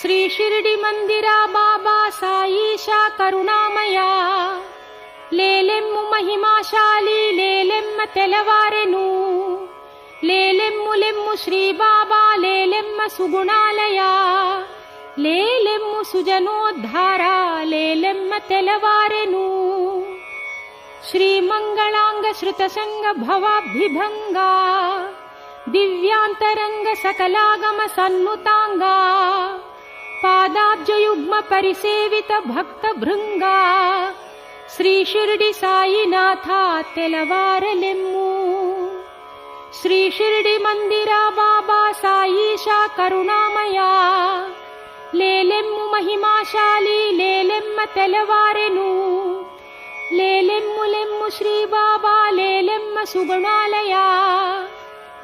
Shri Shirdi Mandira Baba Saisha కరుణామయా లేలెమ్ము మహిమాశాలి లేలెమ్మ తెలవారెను లేలెమ్ములెమ్ము Shri Baba లేలెమ్మ సుగుణాలయా లేలెమ్ము సుజనోద్ధార లేలెమ్మ తెలవారెను Shri మంగళాంగ శ్రుత Sanga భవాభిభంగా దివ్యాంతరంగ సకలాగమ సన్నుతాంగా పాదాబ్జయుగ్మ పరిసేవిత Bhakta భృంగా Shri Shirdi Sainath తెలవారలెమ్ము Shri Shirdi Mandira Baba Saisha కరుణామయా లేలెమ్ము మహిమాశాలి లేలెమ్మ తెలవారెను లేలెమ్ములెమ్ము Shri Baba లేలెమ్మ సుగుణాలయా